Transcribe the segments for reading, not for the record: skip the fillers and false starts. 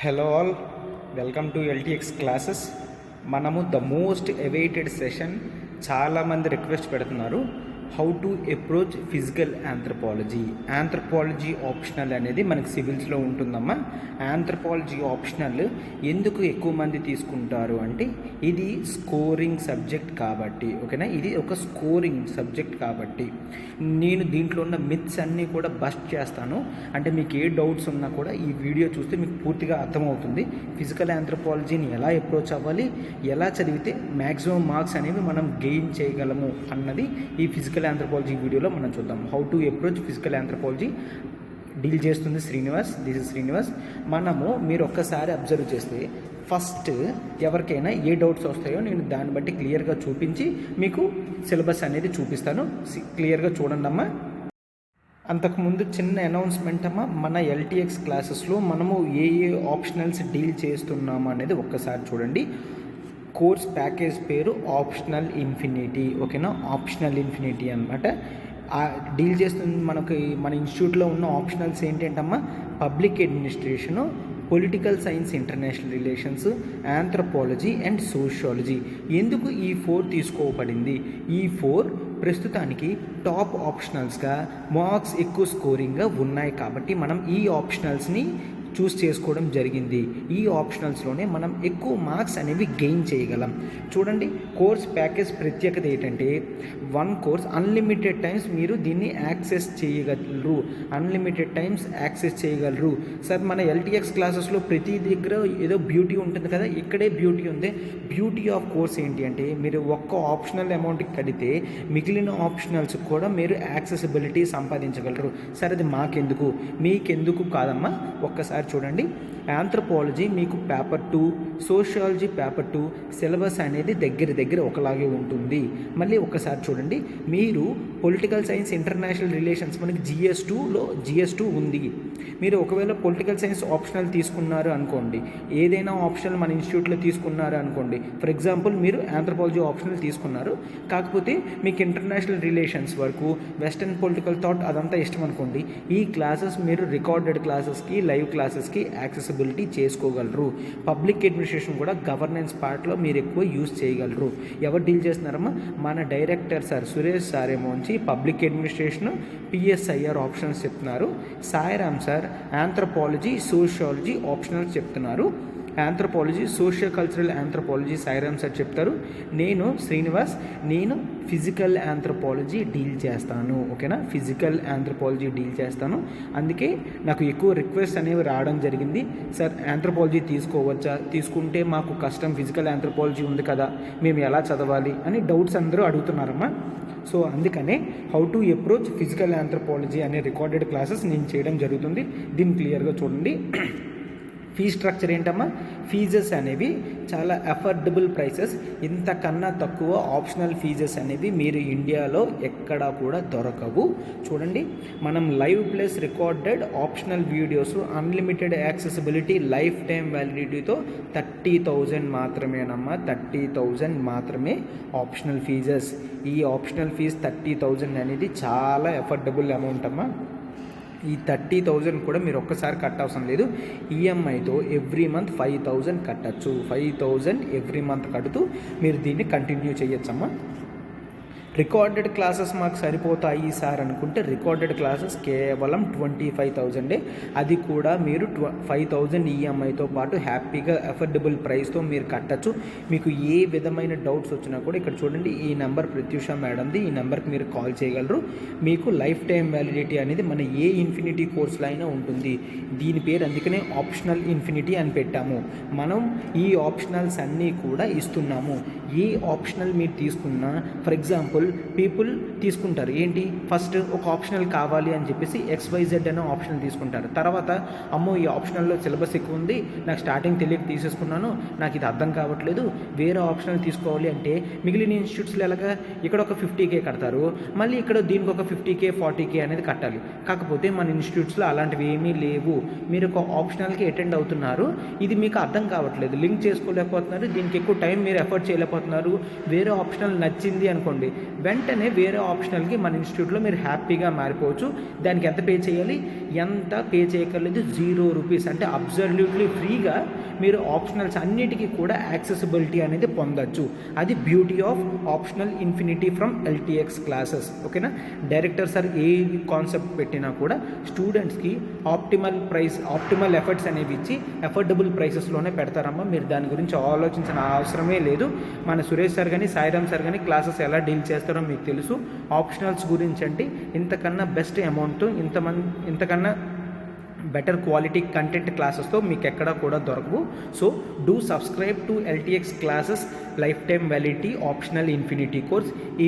Hello all, welcome to LTX classes. మనము the most awaited session, చాలామంది request పెడుతున్నారు, how to approach physical anthropology optional అనేది మనకి సివిల్స్లో ఉంటుందమ్మా. ఆంథ్రపాలజీ ఆప్షనల్ ఎందుకు ఎక్కువ మంది తీసుకుంటారు అంటే ఇది స్కోరింగ్ సబ్జెక్ట్ కాబట్టి, ఓకేనా. ఇది ఒక స్కోరింగ్ సబ్జెక్ట్ కాబట్టి నేను దీంట్లో ఉన్న మిత్స్ అన్నీ కూడా బస్ట్ చేస్తాను. అంటే మీకు ఏ డౌట్స్ ఉన్నా కూడా ఈ వీడియో చూస్తే మీకు పూర్తిగా అర్థమవుతుంది. ఫిజికల్ ఆంథ్రపాలజీని ఎలా అప్రోచ్ అవ్వాలి, ఎలా చదివితే మ్యాక్సిమం మార్క్స్ అనేవి మనం గెయిన్ చేయగలము అన్నది ఈ ఫిజికల్ ఆంథ్రపాలజీ వీడియోలో మనం చూద్దాం. How to approach physical anthropology deal చేస్తుంది శ్రీనివాస్. This is Srinivas. మీరు ఒక్కసారి అబ్జర్వ్ చేస్తే ఫస్ట్ ఎవరికైనా ఏ డౌట్స్ వస్తాయో నేను దాన్ని బట్టి క్లియర్గా చూపించి మీకు సిలబస్ అనేది చూపిస్తాను. క్లియర్గా చూడండి అమ్మా. అంతకుముందు చిన్న అనౌన్స్మెంట్ అమ్మా, మన ఎల్టీఎక్స్ క్లాసెస్లో మనము ఏ ఆప్షనల్స్ డీల్ చేస్తున్నాము అనేది ఒక్కసారి చూడండి. కోర్స్ ప్యాకేజ్ పేరు ఆప్షనల్ ఇన్ఫినిటీ, ఓకేనా. ఆప్షనల్ ఇన్ఫినిటీ అనమాట. డీల్ చేస్తుంది మన ఇన్స్టిట్యూట్లో ఉన్న ఆప్షనల్స్ ఏంటంటమ్మా, public administration, political science, international relations, anthropology and sociology. ఎందుకు ఈ 4 తీసుకోబడింది? ఈ 4 ప్రస్తుతానికి టాప్ ఆప్షనల్స్గా మార్క్స్ ఎక్కువ స్కోరింగ్గా ఉన్నాయి కాబట్టి మనం ఈ ఆప్షనల్స్ని చూస్ చేసుకోవడం జరిగింది. ఈ ఆప్షనల్స్లోనే మనం ఎక్కువ మార్క్స్ అనేవి గెయిన్ చేయగలం. చూడండి, కోర్స్ ప్యాకేజ్ ప్రత్యేకత ఏంటంటే 1 కోర్స్ అన్లిమిటెడ్ టైమ్స్ మీరు దీన్ని యాక్సెస్ చేయగలరు. సార్, మన ఎల్టీఎక్స్ క్లాసెస్లో ప్రతి దగ్గర ఏదో బ్యూటీ ఉంటుంది కదా, ఇక్కడే బ్యూటీ ఉంది. బ్యూటీ ఆఫ్ కోర్స్ ఏంటి అంటే మీరు ఒక్క ఆప్షనల్ అమౌంట్కి కడితే మిగిలిన ఆప్షనల్స్ కూడా మీరు యాక్సెసిబిలిటీ సంపాదించగలరు. సరే, అది మాకెందుకు, మీకెందుకు కాదమ్మా. ఒక్కసారి చూడండి, ఆంథ్రపాలజీ మీకు పేపర్ 2, సోషియాలజీ పేపర్ 2, సిలబస్ అనేది దగ్గర ఒకలాగే ఉంటుంది. మళ్ళీ ఒకసారి చూడండి, మీరు పొలిటికల్ సైన్స్, ఇంటర్నేషనల్ రిలేషన్స్ మనకి GS2 ఉంది. మీరు ఒకవేళ పొలిటికల్ సైన్స్ ఆప్షనల్ తీసుకున్నారు అనుకోండి, ఏదైనా ఆప్షనల్ మన ఇన్స్టిట్యూట్లో తీసుకున్నారు అనుకోండి, ఫర్ ఎగ్జాంపుల్ మీరు ఆంథ్రపాలజీ ఆప్షనల్ తీసుకున్నారు, కాకపోతే మీకు ఇంటర్నేషనల్ రిలేషన్స్ వరకు, వెస్టర్న్ పొలిటికల్ థాట్ అదంతా ఇష్టం అనుకోండి, ఈ క్లాసెస్ మీరు రికార్డెడ్ క్లాసెస్కి, లైవ్ క్లాసెస్కి యాక్సెసిబిలిటీ చేసుకోగలరు. పబ్లిక్ అడ్మినిస్ట్రేషన్ కూడా గవర్నెన్స్ పార్ట్లో మీరు ఎక్కువ యూజ్ చేయగలరు. ఎవరు డీల్ చేస్తున్నారమ్మా? మన డైరెక్టర్ సార్ సురేష్ సార్ ఏమో నుంచి పబ్లిక్ అడ్మినిస్ట్రేషన్, PSIR ఆప్షనల్స్ చెప్తున్నారు. Sairam sir anthropology, sociology optionals చెప్తున్నారు. Anthropology, socio cultural anthropology Sairam sir చెప్తారు. నేను శ్రీనివాస్, నేను ఫిజికల్ ఆంథ్రపాలజీ డీల్ చేస్తాను, ఓకేనా. ఫిజికల్ ఆంథ్రపాలజీ డీల్ చేస్తాను. అందుకే నాకు ఎక్కువ రిక్వెస్ట్ అనేవి రావడం జరిగింది. సార్, ఆంథ్రపాలజీ తీసుకోవచ్చా, తీసుకుంటే మాకు కష్టం, ఫిజికల్ ఆంథ్రపాలజీ ఉంది కదా, మేము ఎలా చదవాలి అని డౌట్స్ అందరూ అడుగుతున్నారమ్మా. సో అందుకనే how to approach physical anthropology అనే రికార్డెడ్ క్లాసెస్ నేను చేయడం జరుగుతుంది. దీన్ని క్లియర్గా చూడండి. ఫీ స్ట్రక్చర్ ఏంటమ్మా? ఫీజెస్ అనేవి చాలా అఫోర్డబుల్ ప్రైసెస్. ఇంతకన్నా తక్కువ ఆప్షనల్ ఫీజెస్ అనేవి మీరు ఇండియాలో ఎక్కడా కూడా దొరకవు. చూడండి, మనం live plus recorded optional videos, unlimited accessibility, life time వ్యాలిడిటీతో 30,000 మాత్రమేనమ్మా. 30,000 మాత్రమే ఆప్షనల్ ఫీజెస్. ఈ ఆప్షనల్ ఫీజ్ 30,000 అనేది చాలా అఫోర్డబుల్ అమౌంట్ అమ్మా. ఈ 30,000 కూడా మీరు ఒక్కసారి కట్టవసరం లేదు. ఈఎంఐతో ఎవ్రీ మంత్ 5,000 కట్టచ్చు. 5,000 ఎవ్రీ మంత్ కడుతూ మీరు దీన్ని కంటిన్యూ చేయొచ్చమ్మా. రికార్డెడ్ క్లాసెస్ మాకు సరిపోతాయి సార్ అనుకుంటే రికార్డెడ్ క్లాసెస్ కేవలం 25,000. అది కూడా మీరు 5,000 ఈఎంఐతో పాటు హ్యాపీగా అఫోర్డబుల్ ప్రైస్తో మీరు కట్టచ్చు. మీకు ఏ విధమైన డౌట్స్ వచ్చినా కూడా ఇక్కడ చూడండి, ఈ నెంబర్ ప్రత్యూష మేడంది, ఈ నెంబర్కి మీరు కాల్ చేయగలరు. మీకు లైఫ్ టైం వ్యాలిడిటీ అనేది మన ఏ ఇన్ఫినిటీ కోర్సులో అయినా ఉంటుంది. దీని పేరు అందుకనే ఆప్షనల్ ఇన్ఫినిటీ అని పెట్టాము. మనం ఈ ఆప్షనల్స్ అన్నీ కూడా ఇస్తున్నాము. ఏ ఆప్షనల్ మీరు తీసుకున్నా, ఫర్ ఎగ్జాంపుల్ పీపుల్ తీసుకుంటారు ఏంటి, ఫస్ట్ ఒక ఆప్షనల్ కావాలి అని చెప్పేసి XYZ అనే ఆప్షనల్ తీసుకుంటారు. తర్వాత అమ్మో ఈ ఆప్షనల్లో సిలబస్ ఎక్కువ ఉంది, నాకు స్టార్టింగ్ తెలియక తీసేసుకున్నాను, నాకు ఇది అర్థం కావట్లేదు, వేరే ఆప్షనల్ తీసుకోవాలి అంటే మిగిలిన ఇన్స్టిట్యూట్స్లో ఎలాగా ఇక్కడ ఒక 50K కడతారు, మళ్ళీ ఇక్కడ దీనికి ఒక 50K 40K అనేది కట్టాలి. కాకపోతే మన ఇన్స్టిట్యూట్స్లో అలాంటివి ఏమీ లేవు. మీరు ఒక ఆప్షనల్కి అటెండ్ అవుతున్నారు, ఇది మీకు అర్థం కావట్లేదు, లింక్ చేసుకోలేకపోతున్నారు, దీనికి ఎక్కువ టైం మీరు ఎఫర్ట్ చేయలేకపోతున్నారు అయిపోతున్నారు. వేరే ఆప్షనల్ నచ్చింది అనుకోండి, వెంటనే వేరే ఆప్షనల్కి మన ఇన్స్టిట్యూట్లో మీరు హ్యాపీగా మారిపోవచ్చు. దానికి ఎంత పే చేయాలి? ఎంత పే చేయక్కర్లేదు, ₹0. అంటే అబ్సల్యూట్లీ ఫ్రీగా మీరు ఆప్షనల్స్ అన్నిటికీ కూడా యాక్సెసిబిలిటీ అనేది పొందొచ్చు. అది beauty of optional infinity from LTX classes. ఓకేనా? డైరెక్టర్ సార్ ఏ కాన్సెప్ట్ పెట్టినా కూడా స్టూడెంట్స్కి ఆప్టిమల్ ఎఫర్ట్స్ అనేవి ఇచ్చి అఫోర్డబుల్ ప్రైసెస్లోనే పెడతారమ్మా. మీరు దాని గురించి ఆలోచించిన అవసరమే లేదు. మన సురేష్ సార్ కానీ సాయిరామ్ సార్ కానీ క్లాసెస్ ఎలా డీల్ చేస్తారో మీకు తెలుసు. ఆప్షనల్స్ గురించి అంటే ఇంతకన్నా బెస్ట్ అమౌంట్, ఇంతకన్నా బెటర్ క్వాలిటీ కంటెంట్ క్లాసెస్తో మీకు ఎక్కడా కూడా దొరకవు. So do subscribe to LTX classes life time validity optional infinity course. ఈ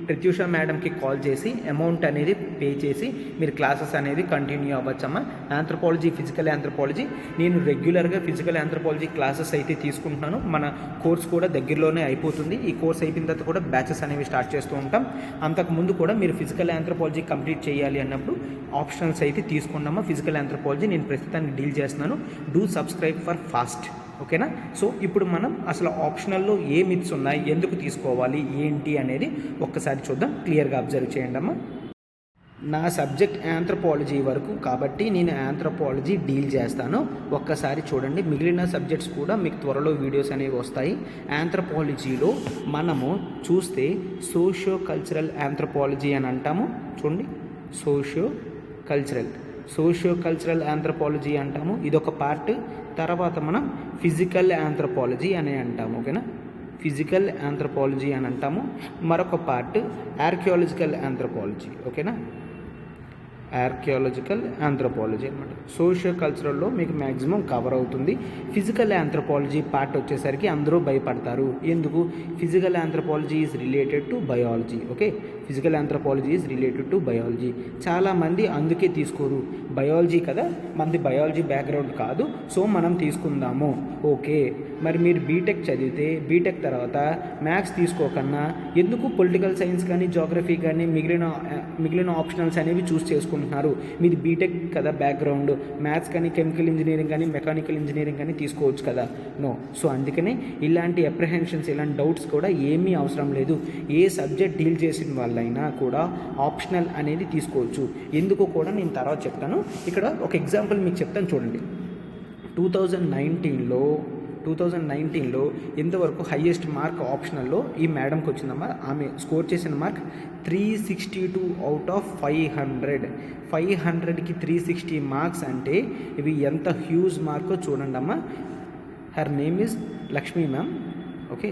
ప్రత్యూష మేడంకి కాల్ చేసి అమౌంట్ అనేది పే చేసి మీరు క్లాసెస్ అనేది కంటిన్యూ అవ్వచ్చమ్మా. ఆంథ్రోపాలజీ, ఫిజికల్ ఆంథ్రోపాలజీ, నేను రెగ్యులర్గా ఫిజికల్ ఆంథ్రోపాలజీ క్లాసెస్ అయితే తీసుకుంటున్నాను. మన కోర్స్ కూడా దగ్గరలోనే అయిపోతుంది. ఈ కోర్స్ అయిపోయిన తర్వాత కూడా బ్యాచెస్ అనేవి స్టార్ట్ చేస్తూ ఉంటాం. అంతకుముందు కూడా మీరు ఫిజికల్ ఆంథ్రోపాలజీ కంప్లీట్ చేయాలి అన్నప్పుడు ఆప్షనల్స్ అయితే తీసుకున్నామా. ఫిజికల్ ఆంథ్రోపాలజీ నేను ప్రస్తుతానికి డీల్ చేస్తున్నాను. Do subscribe for fast. ఓకేనా? సో ఇప్పుడు మనం అసలు ఆప్షనల్లో ఏ మిత్స్ ఉన్నాయి, ఎందుకు తీసుకోవాలి, ఏంటి అనేది ఒక్కసారి చూద్దాం. క్లియర్గా అబ్జర్వ్ చేయండి అమ్మా. నా సబ్జెక్ట్ ఆంథ్రోపాలజీ వరకు కాబట్టి నేను ఆంథ్రోపాలజీ డీల్ చేస్తాను. ఒక్కసారి చూడండి. మిగిలిన సబ్జెక్ట్స్ కూడా మీకు త్వరలో వీడియోస్ అనేవి వస్తాయి. ఆంథ్రోపాలజీలో మనము చూస్తే సోషియో కల్చరల్ ఆంథ్రోపాలజీ అని అంటాము. చూడండి, సోషియో కల్చరల్ ఆంథ్రోపాలజీ అంటాము. ఇదొక పార్ట్. తర్వాత మనం ఫిజికల్ ఆంథ్రోపాలజీ అని అంటాము. ఓకేనా? ఫిజికల్ ఆంథ్రోపాలజీ అని అంటాము. మరొక పార్ట్ ఆర్కియాలజికల్ ఆంథ్రోపాలజీ. ఓకేనా? ఆర్కియాలజికల్ ఆంథ్రోపాలజీ అనమాట. సోషియో కల్చరల్లో మీకు మ్యాక్సిమం కవర్ అవుతుంది. ఫిజికల్ ఆంథ్రోపాలజీ పార్ట్ వచ్చేసరికి అందరూ భయపడతారు. ఎందుకు? Physical anthropology is related to biology. Okay, physical anthropology is related to biology. చాలామంది అందుకే తీసుకోరు. బయాలజీ కదా, మనది బయాలజీ బ్యాక్గ్రౌండ్ కాదు, సో మనం తీసుకుందాము. ఓకే, మరి మీరు బీటెక్ చదివితే బీటెక్ తర్వాత మ్యాథ్స్ తీసుకోకన్నా ఎందుకు పొలిటికల్ సైన్స్ కానీ జోగ్రఫీ కానీ మిగిలిన ఆప్షనల్స్ అనేవి చూస్ చేసుకుంటున్నారు? మీది బీటెక్ కదా బ్యాక్గ్రౌండ్, మ్యాథ్స్ కానీ కెమికల్ ఇంజనీరింగ్ కానీ మెకానికల్ ఇంజనీరింగ్ కానీ తీసుకోవచ్చు కదా. నో. సో అందుకనే ఇలాంటి అప్రహెన్షన్స్, ఇలాంటి డౌట్స్ కూడా ఏమీ అవసరం లేదు. ఏ సబ్జెక్ట్ డీల్ చేసిన వాళ్ళైనా కూడా ఆప్షనల్ అనేది తీసుకోవచ్చు. ఎందుకు కూడా నేను తర్వాత చెప్తాను. ఇక్కడ ఒక ఎగ్జాంపుల్ మీకు చెప్తాను చూడండి. 2019లో ఇంతవరకు హయ్యెస్ట్ మార్క్ ఆప్షనల్లో ఈ మేడంకి వచ్చిందమ్మా. ఆమె స్కోర్ చేసిన మార్క్ 362 అవుట్ ఆఫ్ 500. 500కి 360 మార్క్స్ అంటే ఇవి ఎంత హ్యూజ్ మార్కో చూడండి అమ్మా. Her name is Lakshmi ma'am. Okay,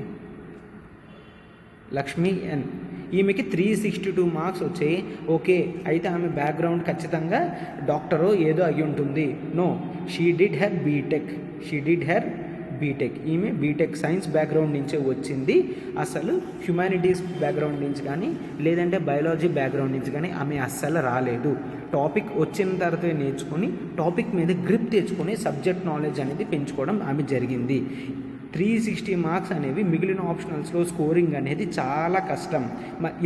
Lakshmi N. ఈమెకి 362 మార్క్స్ వచ్చాయి. ఓకే, అయితే ఆమె బ్యాక్గ్రౌండ్ ఖచ్చితంగా డాక్టరో ఏదో అయ్యి ఉంటుంది. No, she did her B Tech. ఈమె బీటెక్ సైన్స్ బ్యాక్గ్రౌండ్ నుంచే వచ్చింది. అసలు హ్యుమానిటీస్ బ్యాక్గ్రౌండ్ నుంచి కానీ లేదంటే బయాలజీ బ్యాక్గ్రౌండ్ నుంచి కానీ ఆమె అస్సలు రాలేదు. టాపిక్ వచ్చిన తర్వాత నేర్చుకొని టాపిక్ మీద గ్రిప్ తెచ్చుకొని సబ్జెక్ట్ నాలెడ్జ్ అనేది పెంచుకోవడం ఆమె జరిగింది. 360 మార్క్స్ అనేవి మిగిలిన ఆప్షనల్స్లో స్కోరింగ్ అనేది చాలా కష్టం.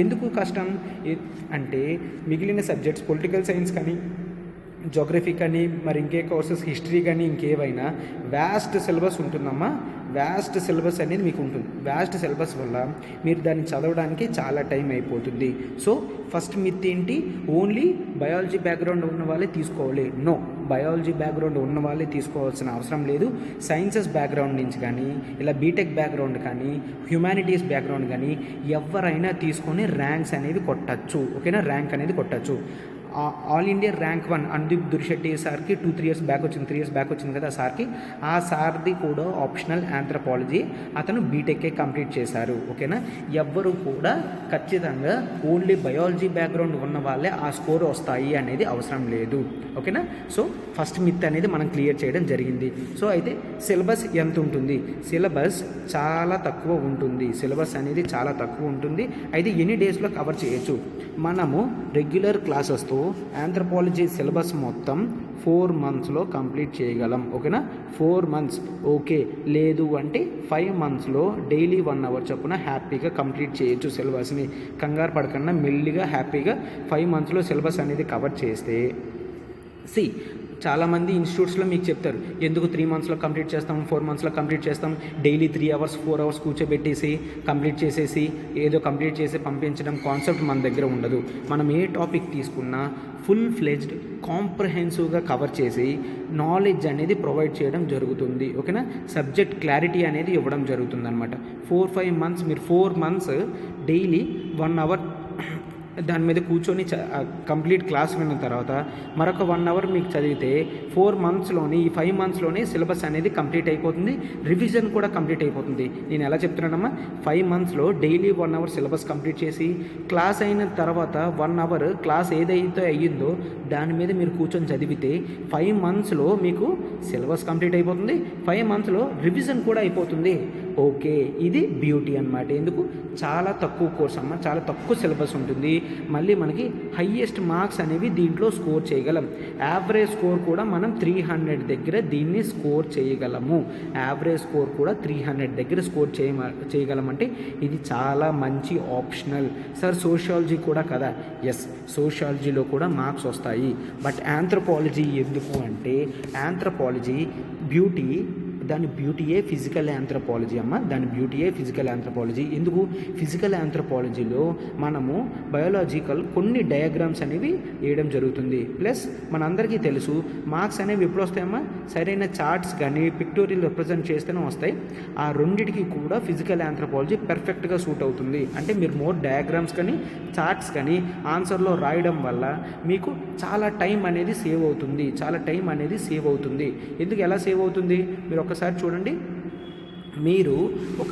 ఎందుకు కష్టం అంటే మిగిలిన సబ్జెక్ట్స్ పొలిటికల్ సైన్స్ కానీ జోగ్రఫీ కానీ మరి ఇంకే కోర్సెస్ హిస్టరీ కానీ ఇంకేవైనా వ్యాస్ట్ సిలబస్ ఉంటుందమ్మా. వ్యాస్ట్ సిలబస్ అనేది మీకు ఉంటుంది. వ్యాస్ట్ సిలబస్ వల్ల మీరు దాన్ని చదవడానికి చాలా టైం అయిపోతుంది. సో ఫస్ట్ మిత్ ఏంటి? ఓన్లీ బయాలజీ బ్యాక్గ్రౌండ్ ఉన్న వాళ్ళే తీసుకోవాలి. నో, బయాలజీ బ్యాక్గ్రౌండ్ ఉన్న వాళ్ళే తీసుకోవాల్సిన అవసరం లేదు. సైన్సెస్ బ్యాక్గ్రౌండ్ నుంచి కానీ ఇలా బీటెక్ బ్యాక్గ్రౌండ్ కానీ హ్యుమానిటీస్ బ్యాక్గ్రౌండ్ కానీ ఎవరైనా తీసుకొని ర్యాంక్స్ అనేది కొట్టచ్చు. ఓకేనా? ర్యాంక్ అనేది కొట్టచ్చు. All India rank 1 Anudeep Durishetti సార్కి 3 ఇయర్స్ బ్యాక్ వచ్చింది కదా సార్కి. ఆ సార్ది కూడా ఆప్షనల్ ఆంథ్రోపాలజీ. అతను బీటెక్కే కంప్లీట్ చేశారు. ఓకేనా? ఎవ్వరు కూడా ఖచ్చితంగా ఓన్లీ బయాలజీ బ్యాక్గ్రౌండ్ ఉన్న వాళ్ళే ఆ స్కోర్ వస్తాయి అనేది అవసరం లేదు. ఓకేనా? సో ఫస్ట్ మిత్ అనేది మనం క్లియర్ చేయడం జరిగింది. సో అయితే సిలబస్ ఎంత ఉంటుంది? సిలబస్ చాలా తక్కువ ఉంటుంది. సిలబస్ అనేది చాలా తక్కువ ఉంటుంది. అయితే ఎన్ని డేస్లో కవర్ చేయొచ్చు? మనము రెగ్యులర్ క్లాసెస్తో ఆంథ్రోపాలజీ సిలబస్ మొత్తం 4 monthsలో కంప్లీట్ చేయగలం. ఓకేనా? 4 months. ఓకే, లేదు అంటే 5 monthsలో డైలీ 1 hour చొప్పున హ్యాపీగా కంప్లీట్ చేయొచ్చు సిలబస్ని. కంగారు పడకుండా మెల్లిగా హ్యాపీగా 5 monthsలో సిలబస్ అనేది కవర్ చేస్తే చాలామంది ఇన్స్టిట్యూట్స్లో మీకు చెప్తారు, ఎందుకు 3 మంత్స్లో కంప్లీట్ చేస్తాం, 4 మంత్స్లో కంప్లీట్ చేస్తాం, డైలీ 3 అవర్స్ 4 అవర్స్ కూర్చోబెట్టేసి కంప్లీట్ చేసేసి ఏదో కంప్లీట్ చేసి పంపించడం కాన్సెప్ట్ మన దగ్గర ఉండదు. మనం ఏ టాపిక్ తీసుకున్నా ఫుల్ ఫ్లెజ్డ్ కాంప్రహెన్సివ్గా కవర్ చేసి నాలెడ్జ్ అనేది ప్రొవైడ్ చేయడం జరుగుతుంది. ఓకేనా, సబ్జెక్ట్ క్లారిటీ అనేది ఇవ్వడం జరుగుతుంది అనమాట. 4-5 మంత్స్ మీరు 4 మంత్స్ డైలీ 1 అవర్ దాని మీద కూర్చొని కంప్లీట్ క్లాస్ విన్న తర్వాత మరొక 1 అవర్ మీకు చదివితే 4 మంత్స్లోని ఈ 5 మంత్స్లోనే సిలబస్ అనేది కంప్లీట్ అయిపోతుంది, రివిజన్ కూడా కంప్లీట్ అయిపోతుంది. నేను ఎలా చెప్తున్నానమ్మా, 5 మంత్స్లో డైలీ 1 అవర్ సిలబస్ కంప్లీట్ చేసి క్లాస్ అయిన తర్వాత 1 అవర్ క్లాస్ ఏదైతే అయ్యిందో దాని మీద మీరు కూర్చొని చదివితే 5 మంత్స్లో మీకు సిలబస్ కంప్లీట్ అయిపోతుంది, 5 మంత్స్లో రివిజన్ కూడా అయిపోతుంది. ఓకే, ఇది బ్యూటీ అన్నమాట. ఎందుకు, చాలా తక్కువ కోర్స్ అమ్మ, చాలా తక్కువ సిలబస్ ఉంటుంది. మళ్ళీ మనకి హయ్యెస్ట్ మార్క్స్ అనేవి దీంట్లో స్కోర్ చేయగలం. యావరేజ్ స్కోర్ కూడా మనం 300 దగ్గర దీన్ని స్కోర్ చేయగలము. యావరేజ్ స్కోర్ కూడా 300 దగ్గర స్కోర్ చేయగలమంటే ఇది చాలా మంచి ఆప్షనల్. సార్ సోషియాలజీ కూడా కదా, ఎస్ సోషియాలజీలో కూడా మార్క్స్ వస్తాయి. బట్ ఆంథ్రోపాలజీ ఎందుకు అంటే, ఆంథ్రోపాలజీ బ్యూటీ, దాని బ్యూటీయే ఫిజికల్ ఆంథ్రోపాలజీ అమ్మ, దాని బ్యూటీయే ఫిజికల్ ఆంథ్రోపాలజీ. ఎందుకు, ఫిజికల్ ఆంథ్రోపాలజీలో మనము బయోలాజికల్ కొన్ని డయాగ్రామ్స్ అనేవి వేయడం జరుగుతుంది. ప్లస్ మనందరికీ తెలుసు మార్క్స్ అనేవి ఎప్పుడు వస్తాయమ్మా, సరైన చార్ట్స్ కానీ పిక్టోరియల్ రిప్రజెంట్ చేస్తేనే వస్తాయి. ఆ రెండిటికి కూడా ఫిజికల్ ఆంథ్రోపాలజీ పర్ఫెక్ట్గా సూట్ అవుతుంది. అంటే మీరు మోర్ డయాగ్రామ్స్ కానీ చార్ట్స్ కానీ ఆన్సర్లో రాయడం వల్ల మీకు చాలా టైం అనేది సేవ్ అవుతుంది, చాలా టైం అనేది సేవ్ అవుతుంది. ఎందుకు, ఎలా సేవ్ అవుతుంది, మీరు ఒకసారి చూడండి. మీరు ఒక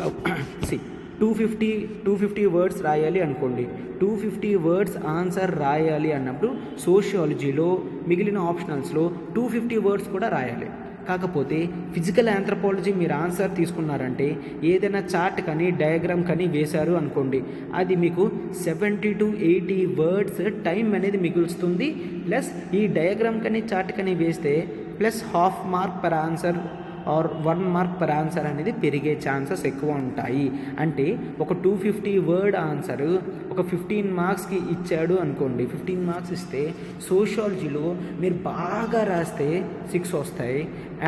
250 వర్డ్స్ రాయాలి అనుకోండి, 250 వర్డ్స్ ఆన్సర్ రాయాలి అన్నప్పుడు సోషియాలజీలో మిగిలిన ఆప్షనల్స్లో 250 వర్డ్స్ కూడా రాయాలి. కాకపోతే ఫిజికల్ ఆంథ్రోపాలజీ మీరు ఆన్సర్ తీసుకున్నారంటే ఏదైనా చార్ట్ కానీ డయాగ్రామ్ కానీ వేశారు అనుకోండి, అది మీకు 70 to 80 వర్డ్స్ టైం అనేది మిగులుస్తుంది. ప్లస్ ఈ డయాగ్రామ్ కానీ చార్ట్ కానీ వేస్తే plus ½ mark per answer or 1 mark per answer అనేది పెరిగే ఛాన్సెస్ ఎక్కువ ఉంటాయి. అంటే ఒక 250 వర్డ్ ఆన్సర్ ఒక 15 మార్క్స్కి ఇచ్చాడు అనుకోండి, 15 మార్క్స్ ఇస్తే సోషియాలజీలో మీరు బాగా రాస్తే 6 వస్తాయి,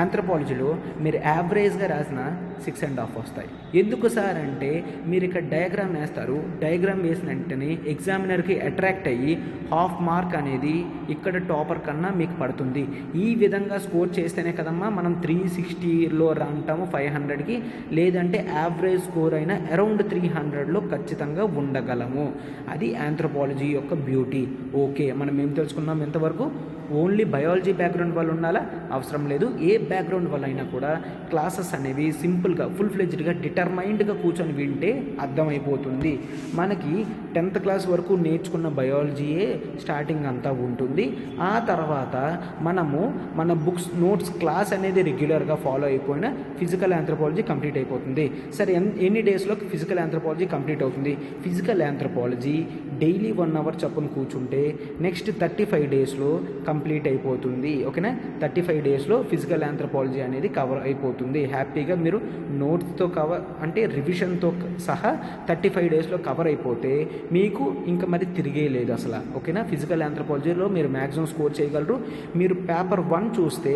ఆంథ్రోపాలజీలో మీరు యావరేజ్గా రాసిన 6.5 వస్తాయి. ఎందుకు సార్ అంటే, మీరు ఇక్కడ డయాగ్రామ్ వేస్తారు, డయాగ్రామ్ వేసిన వెంటనే ఎగ్జామినర్కి అట్రాక్ట్ అయ్యి ½ మార్క్ అనేది ఇక్కడ టాపర్ కన్నా మీకు పడుతుంది. ఈ విధంగా స్కోర్ చేస్తేనే కదమ్మా మనం 360లో అంటాము 500కి, లేదంటే యావరేజ్ స్కోర్ అయినా అరౌండ్ 300లో ఖచ్చితంగా ఉండగలము. అది ఆంథ్రోపాలజీ యొక్క బ్యూటీ. ఓకే, మనం ఏం తెలుసుకున్నాం ఎంతవరకు, ఓన్లీ బయాలజీ బ్యాక్గ్రౌండ్ వాళ్ళు ఉండాలా అవసరం లేదు, ఏ బ్యాక్గ్రౌండ్ వల్ల అయినా కూడా క్లాసెస్ అనేవి సింపుల్గా ఫుల్ ఫ్లెడ్జ్డ్గా డిటర్మైండ్గా కూర్చొని వింటే అర్థమైపోతుంది. మనకి 10th క్లాస్ వరకు నేర్చుకున్న బయాలజీయే స్టార్టింగ్ అంతా ఉంటుంది. ఆ తర్వాత మనము మన బుక్స్ నోట్స్ క్లాస్ అనేది రెగ్యులర్గా ఫాలో అయిపోయినా ఫిజికల్ ఆంథ్రోపాలజీ కంప్లీట్ అయిపోతుంది. సరే, ఎన్ని డేస్లో ఫిజికల్ ఆంథ్రోపాలజీ కంప్లీట్ అవుతుంది? ఫిజికల్ ఆంథ్రోపాలజీ డైలీ 1 అవర్ చొప్పున కూర్చుంటే నెక్స్ట్ 35 డేస్లో కంప్లీట్ అయిపోతుంది. ఓకేనా, 35 డేస్లో ఫిజికల్ ఆంథ్రోపాలజీ అనేది కవర్ అయిపోతుంది. హ్యాపీగా మీరు నోట్స్తో కవర్ అంటే రివిజన్తో సహా 35 డేస్లో కవర్ అయిపోతే మీకు ఇంకా మరి తిరిగే లేదు అసలు. ఓకేనా, ఫిజికల్ ఆంథ్రోపాలజీలో మీరు మ్యాక్సిమం స్కోర్ చేయగలరు. మీరు పేపర్ 1 చూస్తే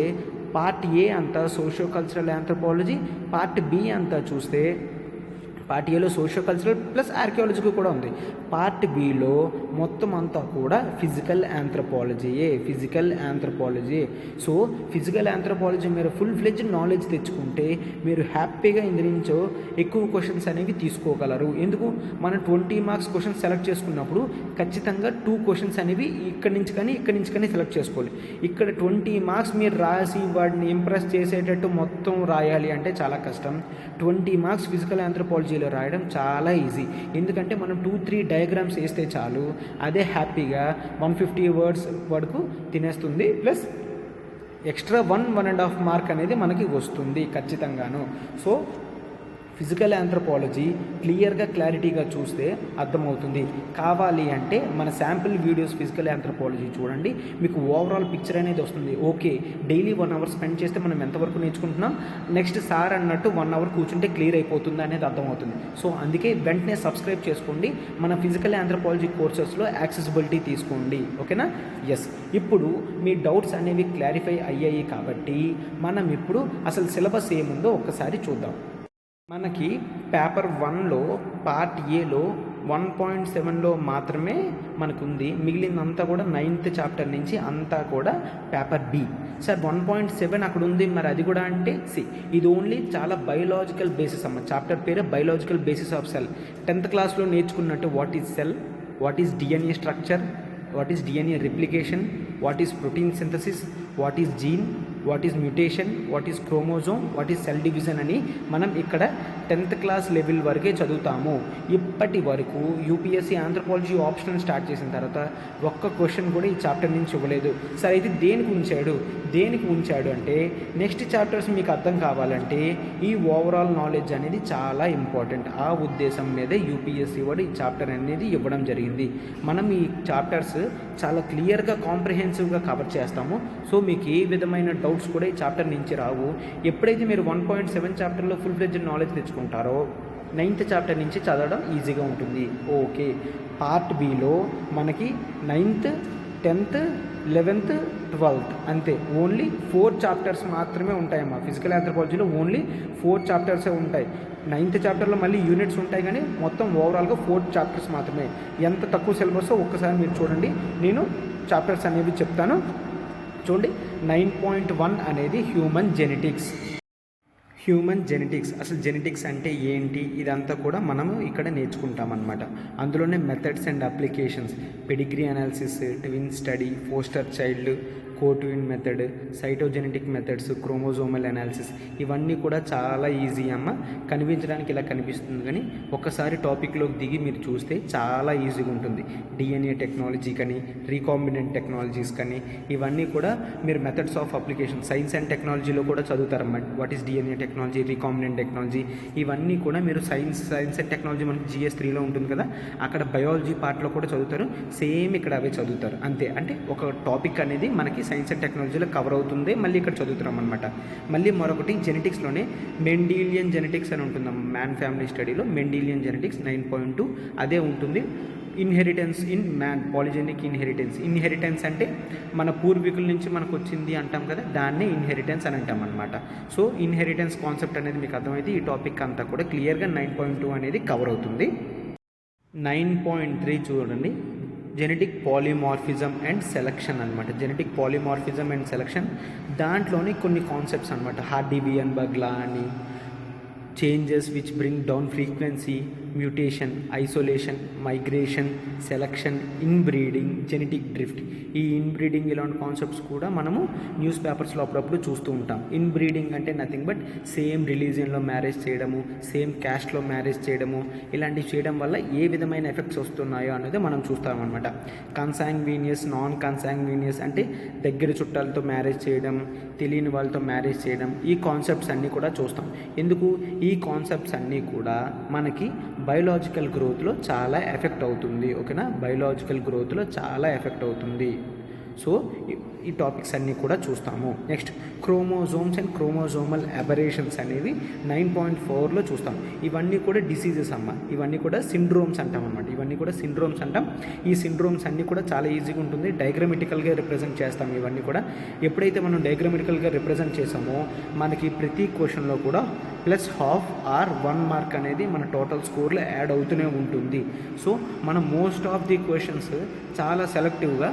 పార్ట్ ఏ అంతా socio cultural anthropology, part B అంతా చూస్తే పార్ట్ ఏలో సోషియో కల్చరల్ ప్లస్ ఆర్కియాలజీ కూడా ఉంది. పార్ట్ బిలో మొత్తం అంతా కూడా ఫిజికల్ ఆంథ్రోపాలజీయే. సో ఫిజికల్ ఆంథ్రోపాలజీ మీరు ఫుల్ ఫ్లెడ్జ్ నాలెడ్జ్ తెచ్చుకుంటే మీరు హ్యాపీగా ఇందు నుంచో ఎక్కువ క్వశ్చన్స్ అనేవి తీసుకోగలరు. ఎందుకు, మనం 20 మార్క్స్ క్వశ్చన్స్ సెలెక్ట్ చేసుకున్నప్పుడు ఖచ్చితంగా 2 క్వశ్చన్స్ అనేవి ఇక్కడి నుంచి కానీ సెలెక్ట్ చేసుకోవాలి. ఇక్కడ 20 మార్క్స్ మీరు రాసి వాడిని ఇంప్రెస్ చేసేటట్టు మొత్తం రాయాలి అంటే చాలా కష్టం. 20 మార్క్స్ ఫిజికల్ ఆంథ్రోపాలజీలో రాయడం చాలా ఈజీ. ఎందుకంటే మనం 2-3 డయాగ్రామ్స్ వేస్తే చాలు, అదే హ్యాపీగా 150 వర్డ్స్ వరకు తినేస్తుంది. ప్లస్ ఎక్స్ట్రా 1-1.5 మార్క్ అనేది మనకి వస్తుంది ఖచ్చితంగాను. సో ఫిజికల్ ఆంథ్రోపాలజీ క్లియర్గా క్లారిటీగా చూస్తే అర్థమవుతుంది. కావాలి అంటే మన శాంపిల్ వీడియోస్ ఫిజికల్ ఆంథ్రోపాలజీ చూడండి, మీకు ఓవరాల్ పిక్చర్ అనేది వస్తుంది. ఓకే, డైలీ 1 అవర్ స్పెండ్ చేస్తే మనం ఎంతవరకు నేర్చుకుంటున్నాం, నెక్స్ట్ సార్ అన్నట్టు 1 అవర్ కూర్చుంటే క్లియర్ అయిపోతుంది అనేది అర్థమవుతుంది. సో అందుకే వెంటనే సబ్స్క్రైబ్ చేసుకోండి, మన ఫిజికల్ ఆంథ్రోపాలజీ కోర్సెస్లో యాక్సెసిబిలిటీ తీసుకోండి. ఓకేనా? ఎస్. ఇప్పుడు మీ డౌట్స్ అనేవి క్లారిఫై అయ్యాయి కాబట్టి మనం ఇప్పుడు అసలు సిలబస్ ఏముందో ఒక్కసారి చూద్దాం. మనకి పేపర్ 1లో పార్ట్ ఏలో 1.7లో మాత్రమే మనకుంది, మిగిలినంతా కూడా 9th చాప్టర్ నుంచి అంతా కూడా పేపర్ బి. సార్ 1.7 అక్కడ ఉంది, మరి అది కూడా అంటే ఇది ఓన్లీ చాలా బయోలాజికల్ బేసిస్ అమ్మ. చాప్టర్ పేరు biological basis of cell. 10th క్లాస్లో నేర్చుకున్నట్టు what is cell, what is DNA structure, what is DNA replication, what is protein synthesis, what is gene, what is mutation, what is chromosome, what is cell division అని మనం ఇక్కడ 10th class level వరకే చదువుతాము. ఇప్పటి వరకు UPSC anthropology optional start చేసిన తర్వాత ఒక్క క్వశ్చన్ కూడా ఈ చాప్టర్ నుంచి ఇవ్వలేదు. సరే, అయితే దేనికి ఉంచాడు అంటే నెక్స్ట్ చాప్టర్స్ మీకు అర్థం కావాలంటే ఈ ఓవరాల్ నాలెడ్జ్ అనేది చాలా ఇంపార్టెంట్. ఆ ఉద్దేశం మీదే యూపీఎస్సీ వాడు ఈ చాప్టర్ అనేది ఇవ్వడం జరిగింది. మనం ఈ చాప్టర్స్ చాలా క్లియర్గా కాంప్రిహెన్సివ్గా కవర్ చేస్తాము. సో మీకు ఏ విధమైన డౌట్స్ కూడా ఈ చాప్టర్ నుంచి రావు. ఎప్పుడైతే మీరు 1.7 చాప్టర్లో ఫుల్ ఫ్లెడ్జ్డ్ నాలెడ్జ్ తెచ్చుకుంటారో 9th చాప్టర్ నుంచి చదవడం ఈజీగా ఉంటుంది. ఓకే, పార్ట్ బిలో మనకి 9th, 10th, 11th, 12th అంతే, ఓన్లీ 4 చాప్టర్స్ మాత్రమే ఉంటాయమ్మా. ఫిజికల్ ఆంథ్రోపాలజీలో ఓన్లీ 4 చాప్టర్సే ఉంటాయి. 9th చాప్టర్లో మళ్ళీ యూనిట్స్ ఉంటాయి, కానీ మొత్తం ఓవరాల్గా 4 చాప్టర్స్ మాత్రమే. ఎంత తక్కువ సిలబస్ ఒక్కసారి మీరు చూడండి, నేను చాప్టర్స్ అనేవి చెప్తాను చూడండి. 9.1 అనేది హ్యూమన్ జెనెటిక్స్. అసలు జెనెటిక్స్ అంటే ఏంటి, ఇదంతా కూడా మనము ఇక్కడ నేర్చుకుంటాం అన్నమాట. అందులోనే methods and applications, pedigree analysis, twin study, foster child, cotwin method, cytogenetic methods, chromosomal analysis, ఇవన్నీ కూడా చాలా ఈజీ అమ్మ. కనిపించడానికి ఇలా కనిపిస్తుంది, కానీ ఒకసారి టాపిక్లోకి దిగి మీరు చూస్తే చాలా ఈజీగా ఉంటుంది. డిఎన్ఏ టెక్నాలజీ కానీ, రీకాంబినెంట్ టెక్నాలజీస్ కానీ, ఇవన్నీ కూడా మీరు methods of application science and టెక్నాలజీలో కూడా చదువుతారన్నమాట. What is DNA technology, recombinant technology, ఇవన్నీ కూడా మీరు సైన్స్ అండ్ టెక్నాలజీ మనకి GS3లో ఉంటుంది కదా, అక్కడ బయాలజీ పార్ట్లో కూడా చదువుతారు. సేమ్ ఇక్కడ అవే చదువుతారు అంతే. అంటే ఒక టాపిక్ అనేది మనకి సైన్స్ అండ్ టెక్నాలజీలో కవర్ అవుతుంది, మళ్ళీ ఇక్కడ చదువుతున్నాం అనమాట. మళ్ళీ మరొకటి జెనెటిక్స్లోనే మెండీలియన్ జెనెటిక్స్ అని ఉంటుంది. మ్యాన్ ఫ్యామిలీ స్టడీలో మెండీలియన్ జెనెటిక్స్ 9.2 అదే ఉంటుంది. Inheritance in man, polygenic inheritance అంటే మన పూర్వీకుల నుంచి మనకు వచ్చింది అంటాం కదా, దాన్నే ఇన్హెరిటెన్స్ అని అంటాం అనమాట. సో ఇన్హెరిటెన్స్ కాన్సెప్ట్ అనేది మీకు అర్థమైతే ఈ టాపిక్ అంతా కూడా క్లియర్గా 9.2 అనేది కవర్ అవుతుంది. 9.3 చూడండి, జెనెటిక్ పాలిమార్ఫిజం అండ్ సెలక్షన్ అనమాట. జెనెటిక్ పాలిమార్ఫిజం అండ్ సెలక్షన్ దాంట్లోని కొన్ని కాన్సెప్ట్స్ అనమాట. హార్డీ-వీయన్బర్గ్ లా అని, changes which bring down frequency, mutation, isolation, migration, selection, inbreeding, genetic drift. ఈ ఇన్బ్రీడింగ్ ఇలాంటి కాన్సెప్ట్స్ కూడా మనము న్యూస్ పేపర్స్లో అప్పుడప్పుడు చూస్తూ ఉంటాం. ఇన్బ్రీడింగ్ అంటే నథింగ్ బట్ సేమ్ రిలీజియన్లో మ్యారేజ్ చేయడము, సేమ్ క్యాస్ట్లో మ్యారేజ్ చేయడము, ఇలాంటివి చేయడం వల్ల ఏ విధమైన ఎఫెక్ట్స్ వస్తున్నాయో అనేది మనం చూస్తామన్నమాట. కన్సాంగ్వీనియస్, నాన్ కన్సాంగ్వీనియస్ అంటే దగ్గర చుట్టాలతో మ్యారేజ్ చేయడం, తెలియని వాళ్ళతో మ్యారేజ్ చేయడం, ఈ కాన్సెప్ట్స్ అన్నీ కూడా చూస్తాం. ఎందుకు? ఈ కాన్సెప్ట్స్ అన్నీ కూడా మనకి బయోలాజికల్ గ్రోత్లో చాలా ఎఫెక్ట్ అవుతుంది. ఓకేనా? బయోలాజికల్ గ్రోత్లో చాలా ఎఫెక్ట్ అవుతుంది. సో ఈ టాపిక్స్ అన్నీ కూడా చూస్తాము. Next chromosomes and chromosomal aberrations అనేవి 9.4లో చూస్తాం. ఇవన్నీ కూడా డిసీజెస్ అమ్మ, ఇవన్నీ కూడా సిండ్రోమ్స్ అంటాం అనమాట. ఇవన్నీ కూడా సిండ్రోమ్స్ అంటాం. ఈ సిండ్రోమ్స్ అన్నీ కూడా చాలా ఈజీగా ఉంటుంది, డయాగ్రమెటికల్గా రిప్రజెంట్ చేస్తాం. ఇవన్నీ కూడా ఎప్పుడైతే మనం డయాగ్రమెటికల్గా రిప్రజెంట్ చేసామో మనకి ప్రతి క్వశ్చన్లో కూడా +1/2 or 1 మార్క్ అనేది మన టోటల్ స్కోర్లో యాడ్ అవుతూనే ఉంటుంది. సో మనం మోస్ట్ ఆఫ్ ది క్వశ్చన్స్ చాలా సెలెక్టివ్గా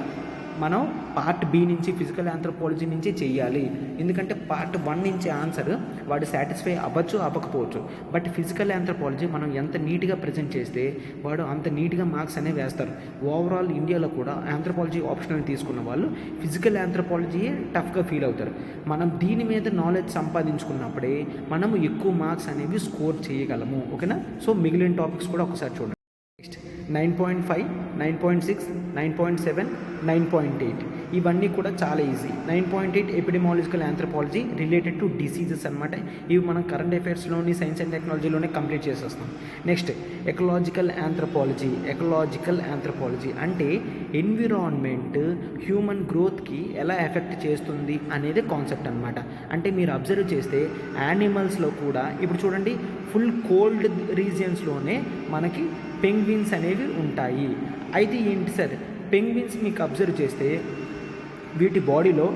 మనం పార్ట్ బి నుంచి ఫిజికల్ ఆంథ్రోపాలజీ నుంచి చేయాలి. ఎందుకంటే పార్ట్ 1 నుంచి ఆన్సర్ వాడు సాటిస్ఫై అవ్వచ్చు, అవ్వకపోవచ్చు. బట్ ఫిజికల్ ఆంథ్రోపాలజీ మనం ఎంత నీట్గా ప్రజెంట్ చేస్తే వాడు అంత నీట్గా మార్క్స్ అనేవి వేస్తారు. ఓవరాల్ ఇండియాలో కూడా ఆంథ్రోపాలజీ ఆప్షనల్ తీసుకున్న వాళ్ళు ఫిజికల్ ఆంథ్రోపాలజీయే టఫ్గా ఫీల్ అవుతారు. మనం దీని మీద నాలెడ్జ్ సంపాదించుకున్నప్పుడే మనము ఎక్కువ మార్క్స్ అనేవి స్కోర్ చేయగలము. ఓకేనా? సో మిగిలిన టాపిక్స్ కూడా ఒకసారి చూడండి. నెక్స్ట్ 9.5, 9.6, 9.7, 9.8 ఇవన్నీ కూడా చాలా ఈజీ. 9.8 epidemiological anthropology related to diseases అనమాట. ఇవి మనం కరెంట్ అఫైర్స్లోని సైన్స్ అండ్ టెక్నాలజీలోనే కంప్లీట్ చేసేస్తాం. నెక్స్ట్ ఎకలాజికల్ ఆంథ్రోపాలజీ అంటే ఎన్విరాన్మెంట్ హ్యూమన్ గ్రోత్కి ఎలా ఎఫెక్ట్ చేస్తుంది అనేది కాన్సెప్ట్ అనమాట. అంటే మీరు అబ్జర్వ్ చేస్తే యానిమల్స్లో కూడా ఇప్పుడు చూడండి, ఫుల్ కోల్డ్ రీజియన్స్లోనే మనకి పెంగ్విన్స్ అనేవి ఉంటాయి. అయితే ఏంటి సార్, పెంగ్విన్స్ మీకు అబ్జర్వ్ చేస్తే వీటి బాడీలో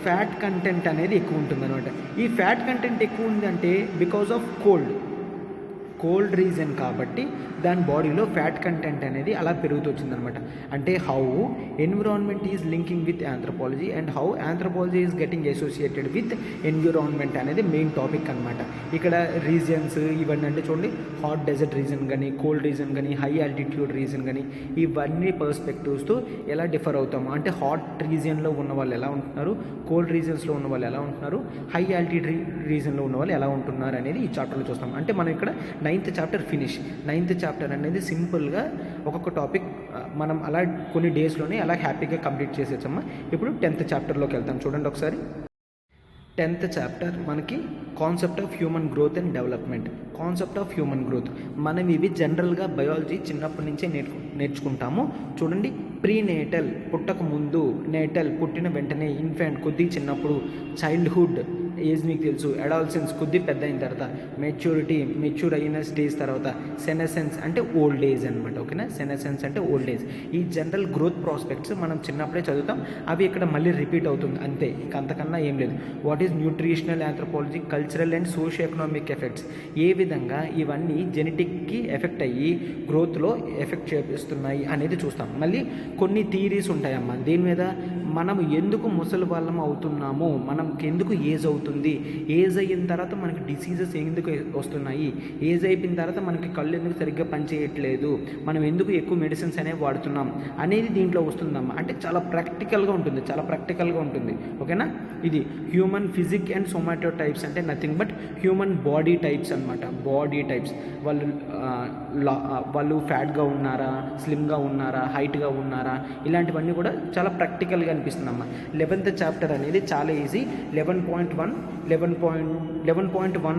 ఫ్యాట్ కంటెంట్ అనేది ఎక్కువ ఉంటుందన్నమాట. ఈ ఫ్యాట్ కంటెంట్ ఎక్కువ ఉందంటే బికాజ్ ఆఫ్ కోల్డ్ రీజన్ కాబట్టి దాని బాడీలో ఫ్యాట్ కంటెంట్ అనేది అలా పెరుగుతూ వచ్చిందనమాట. అంటే how environment is linking with anthropology and how anthropology is getting associated with environment అనేది మెయిన్ టాపిక్ అనమాట. ఇక్కడ రీజన్స్ ఇవన్నీ అంటే చూడండి, హాట్ డెజర్ట్ రీజన్ కానీ, కోల్డ్ రీజన్ కానీ, హై ఆల్టిట్యూడ్ రీజన్ కానీ, ఇవన్నీ పర్స్పెక్టివ్స్తో ఎలా డిఫర్ అవుతాము అంటే హాట్ రీజియన్లో ఉన్న వాళ్ళు ఎలా ఉంటున్నారు, కోల్డ్ రీజన్స్లో ఉన్న వాళ్ళు ఎలా ఉంటున్నారు, హై ఆల్టిట్యూడ్ రీజన్లో ఉన్న వాళ్ళు ఎలా ఉంటున్నారు అనేది ఈ చాప్టర్లో చూస్తాం. అంటే మనం ఇక్కడ 9th chapter finish. 9th chapter అనేది సింపుల్గా ఒక్కొక్క టాపిక్ మనం అలా కొన్ని డేస్లోనే అలా హ్యాపీగా కంప్లీట్ చేసేచ్చమ్మా. ఇప్పుడు 10th చాప్టర్లోకి వెళ్తాం. చూడండి ఒకసారి. 10th చాప్టర్ మనకి concept of human growth and development. Concept of human growth మనం ఇవి జనరల్గా బయాలజీ చిన్నప్పటి నుంచే నేర్చుకుంటాము. చూడండి, ప్రీనేటల్ పుట్టక ముందు, నేటల్ పుట్టిన వెంటనే, ఇన్ఫాంట్ కొద్ది చిన్నప్పుడు, చైల్డ్హుడ్ ఏజ్ మీకు తెలుసు, అడాల్సెన్స్ కొద్ది పెద్ద అయిన తర్వాత, మెచ్యూర్ అయిన స్టేజ్ తర్వాత, సెనసెన్స్ అంటే ఓల్డ్ ఏజ్ అనమాట. ఓకేనా, సెనసెన్స్ అంటే ఓల్డ్ ఏజ్. ఈ జనరల్ గ్రోత్ ప్రాస్పెక్ట్స్ మనం చిన్నప్పుడే చదువుతాం, అవి ఇక్కడ మళ్ళీ రిపీట్ అవుతుంది అంతే, ఇంకా అంతకన్నా ఏం లేదు. What is nutritional anthropology, cultural and socio economic effects, ఏ విధంగా ఇవన్నీ జెనెటిక్కి ఎఫెక్ట్ అయ్యి గ్రోత్లో ఎఫెక్ట్ చేపిస్తున్నాయి అనేది చూస్తాం. మళ్ళీ కొన్ని థియరీస్ ఉంటాయమ్మా దీని మీద. మనం ఎందుకు ముసలి వాళ్ళం అవుతున్నాము, మనకి ఎందుకు ఏజ్ అవుతుంది, ఏజ్ అయిన తర్వాత మనకి డిసీజెస్ ఎందుకు వస్తున్నాయి, ఏజ్ అయిపోయిన తర్వాత మనకి కళ్ళు ఎందుకు సరిగ్గా పనిచేయట్లేదు, మనం ఎందుకు ఎక్కువ మెడిసిన్స్ అనేవి వాడుతున్నాం అనేది దీంట్లో వస్తుందమ్మా. అంటే చాలా ప్రాక్టికల్గా ఉంటుంది. ఓకేనా, ఇది హ్యూమన్ ఫిజిక్ అండ్ సొమాటో టైప్స్ అంటే nothing but human body types అనమాట. బాడీ టైప్స్ వాళ్ళు ఫ్యాట్గా ఉన్నారా, స్లిమ్గా ఉన్నారా, హైట్గా ఉన్నారా, ఇలాంటివన్నీ కూడా చాలా ప్రాక్టికల్గా అనిపిస్తుందమ్మా. 11th చాప్టర్ అనేది చాలా ఈజీ. 11.1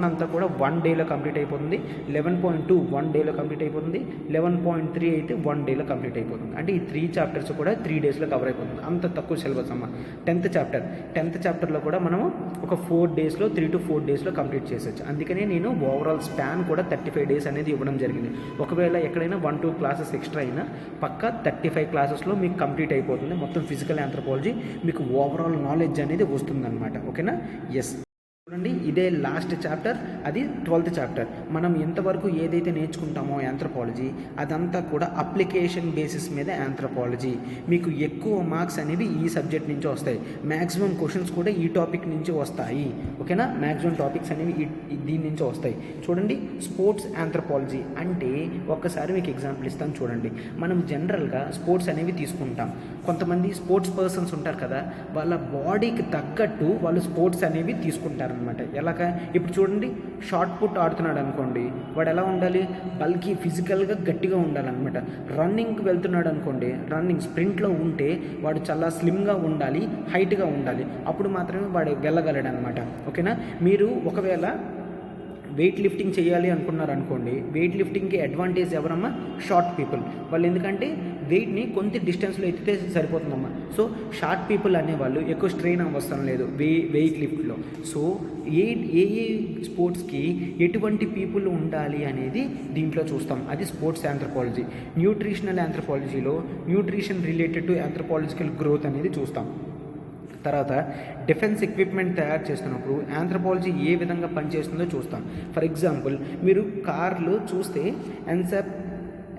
అంతా కూడా 1 డేలో కంప్లీట్ అయిపోతుంది. 11.2 1 డేలో కంప్లీట్ అయిపోతుంది. 11.3 అయితే 1 డేలో కంప్లీట్ అయిపోతుంది. అంటే ఈ 3 చాప్టర్స్ కూడా 3 డేస్లో కవర్ అయిపోతుంది. అంత తక్కువ సిలబస్ అమ్మ. 10th చాప్టర్లో కూడా మనము ఒక 4 డేస్లో 3 to 4 డేస్లో కంప్లీట్ చేసేచ్చు. అందుకనే నేను ఓవరాల్ స్పాన్ కూడా 35 డేస్ అనేది ఇవ్వడం జరిగింది. ఒకవేళ ఎక్కడైనా 1-2 క్లాసెస్ ఎక్స్ట్రా అయినా పక్కా 35 క్లాసెస్లో మీకు కంప్లీట్ అయిపోతుంది. మొత్తం ఫిజికల్ ఆంథ్రోపాలజీ మీకు ఓవరాల్ నాలెడ్జ్ అనేది వస్తుందన్నమాట. ఓకేనా, ఎస్. చూడండి, ఇదే లాస్ట్ చాప్టర్, అది 12th చాప్టర్. మనం ఎంతవరకు ఏదైతే నేర్చుకుంటామో ఆంథ్రోపాలజీ అదంతా కూడా అప్లికేషన్ బేసిస్ మీద ఆంథ్రోపాలజీ. మీకు ఎక్కువ మార్క్స్ అనేవి ఈ సబ్జెక్ట్ నుంచి వస్తాయి. మ్యాక్సిమం క్వశ్చన్స్ కూడా ఈ టాపిక్ నుంచి వస్తాయి. ఓకేనా, మ్యాక్సిమం టాపిక్స్ అనేవి దీని నుంచి వస్తాయి. చూడండి, స్పోర్ట్స్ ఆంథ్రోపాలజీ అంటే ఒక్కసారి మీకు ఎగ్జాంపుల్ ఇస్తాను. చూడండి, మనం జనరల్గా స్పోర్ట్స్ అనేవి తీసుకుంటాం. కొంతమంది స్పోర్ట్స్ పర్సన్స్ ఉంటారు కదా, వాళ్ళ బాడీకి తగ్గట్టు వాళ్ళు స్పోర్ట్స్ అనేవి తీసుకుంటారు అనమాట. ఎలాగా, ఇప్పుడు చూడండి, షార్ట్ పుట్ ఆడుతున్నాడు అనుకోండి, వాడు ఎలా ఉండాలి, బల్కి ఫిజికల్గా గట్టిగా ఉండాలన్నమాట. రన్నింగ్కి వెళ్తున్నాడు అనుకోండి, రన్నింగ్ స్ప్రింట్లో ఉంటే వాడు చాలా స్లిమ్గా ఉండాలి, హైట్గా ఉండాలి. అప్పుడు మాత్రమే వాడు వెళ్ళగలడు అనమాట. ఓకేనా, మీరు ఒకవేళ వెయిట్ లిఫ్టింగ్ చేయాలి అనుకున్నారు అనుకోండి, వెయిట్ లిఫ్టింగ్కి అడ్వాంటేజ్ ఎవరమ్మా, షార్ట్ పీపుల్. వాళ్ళు ఎందుకంటే వెయిట్ని కొంత డిస్టెన్స్లో ఎత్తితే సరిపోతుందమ్మా. సో షార్ట్ పీపుల్ అనేవాళ్ళు ఎక్కువ స్ట్రెయిన్ అవసరం లేదు వెయిట్ లిఫ్ట్లో. సో ఏ స్పోర్ట్స్కి ఎటువంటి పీపుల్ ఉండాలి అనేది దీంట్లో చూస్తాం. అది స్పోర్ట్స్ ఆంథ్రోపాలజీ. న్యూట్రిషనల్ ఆంథ్రోపాలజీలో nutrition related to anthropological growth అనేది చూస్తాం. తర్వాత డిఫెన్స్ ఎక్విప్మెంట్ తయారు చేస్తున్నప్పుడు ఆంథ్రోపాలజీ ఏ విధంగా పనిచేస్తుందో చూస్తాం. ఫర్ ఎగ్జాంపుల్, మీరు కార్లు చూస్తే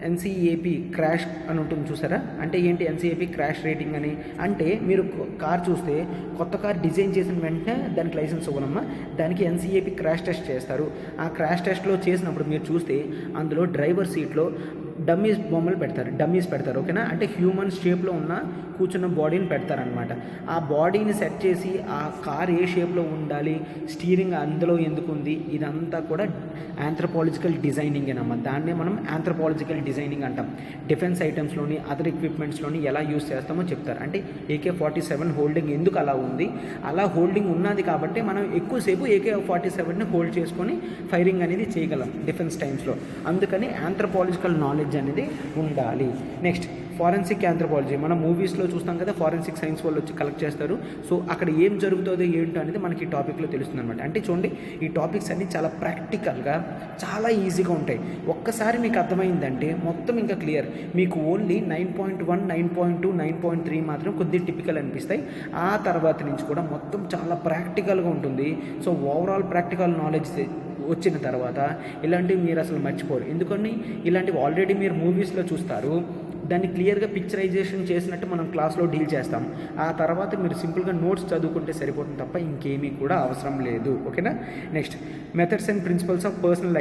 ఎన్సీఏపీ క్రాష్ అని ఉంటుంది చూసారా. అంటే ఏంటి ఎన్సీఏపీ క్రాష్ రేటింగ్ అని అంటే, మీరు కార్ చూస్తే కొత్త కార్ డిజైన్ చేసిన వెంటనే దానికి లైసెన్స్ ఇవ్వనమ్మా, దానికి ఎన్సీఏపీ క్రాష్ టెస్ట్ చేస్తారు. ఆ క్రాష్ టెస్ట్లో చేసినప్పుడు మీరు చూస్తే అందులో డ్రైవర్ సీట్లో బొమ్మలు పెడతారు, డమ్మీస్ పెడతారు, ఓకేనా. అంటే హ్యూమన్ షేప్లో ఉన్న కూర్చున్న బాడీని పెడతారనమాట. ఆ బాడీని సెట్ చేసి ఆ కార్ ఏ షేప్లో ఉండాలి, స్టీరింగ్ అందులో ఎందుకు ఉంది, ఇదంతా కూడా ఆంథ్రపాలజికల్ డిజైనింగ్ అనమాట. దాన్నే మనం ఆంథ్రపాలజికల్ డిజైనింగ్ అంటాం. డిఫెన్స్ ఐటమ్స్లోని అదర్ ఎక్విప్మెంట్స్లోని ఎలా యూస్ చేస్తామో చెప్తారు. అంటే AK-47 హోల్డింగ్ ఎందుకు అలా ఉంది, అలా హోల్డింగ్ ఉన్నది కాబట్టి మనం ఎక్కువసేపు AK-47ని హోల్డ్ చేసుకొని ఫైరింగ్ అనేది చేయగలం డిఫెన్స్ టైమ్స్లో. అందుకని ఆంథ్రపాలజికల్ నాలెడ్జ్ అనేది ఉండాలి. Next forensic anthropology. మనం మూవీస్లో చూస్తాం కదా, ఫారెన్సిక్ సైన్స్ వాళ్ళు వచ్చి కలెక్ట్ చేస్తారు. సో అక్కడ ఏం జరుగుతుందో ఏంటో అనేది మనకి ఈ టాపిక్లో తెలుస్తుంది అనమాట. అంటే చూడండి, ఈ టాపిక్స్ అన్నీ చాలా ప్రాక్టికల్గా చాలా ఈజీగా ఉంటాయి. ఒక్కసారి మీకు అర్థమైందంటే మొత్తం ఇంకా క్లియర్. మీకు ఓన్లీ 9.1, 9.2, 9.3 మాత్రం కొద్దిగా టిపికల్ అనిపిస్తాయి. ఆ తర్వాత నుంచి కూడా మొత్తం చాలా ప్రాక్టికల్గా ఉంటుంది. సో ఓవరాల్ ప్రాక్టికల్ నాలెడ్జ్ వచ్చిన తర్వాత ఇలాంటివి మీరు అసలు మర్చిపోరు. ఎందుకని ఇలాంటివి ఆల్రెడీ మీరు మూవీస్లో చూస్తారు, దాన్ని క్లియర్గా పిక్చరైజేషన్ చేసినట్టు మనం క్లాస్లో డీల్ చేస్తాం. ఆ తర్వాత మీరు సింపుల్గా నోట్స్ చదువుకుంటే సరిపోతుంది తప్ప ఇంకేమీ కూడా అవసరం లేదు, ఓకేనా. Next methods and principles of personal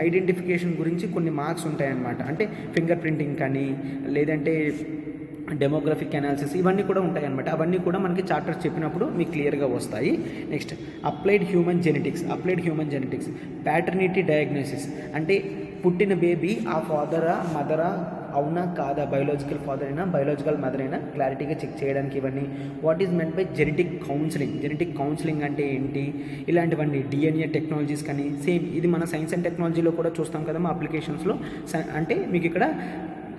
identification గురించి కొన్ని మార్క్స్ ఉంటాయన్నమాట. అంటే ఫింగర్ ప్రింటింగ్ కానీ, లేదంటే డెమోగ్రఫిక్ అనాలిసిస్, ఇవన్నీ కూడా ఉంటాయి అన్నమాట. అవన్నీ కూడా మనకి చాప్టర్స్ చెప్పినప్పుడు మీకు క్లియర్గా వస్తాయి. Next applied human genetics, paternity diagnosis. అంటే పుట్టిన బేబీ ఆ ఫాదరా మదరా అవునా కాదా, బయోలాజికల్ ఫాదర్ అయినా బయోలాజికల్ మదర్ అయినా క్లారిటీగా చెక్ చేయడానికి ఇవన్నీ. What is meant by genetic counselling అంటే ఏంటి, ఇలాంటివన్నీ. DNA టెక్నాలజీస్ కానీ సేమ్ ఇది మన సైన్స్ అండ్ టెక్నాలజీలో కూడా చూస్తాం కదా మా అప్లికేషన్స్లో. అంటే మీకు ఇక్కడ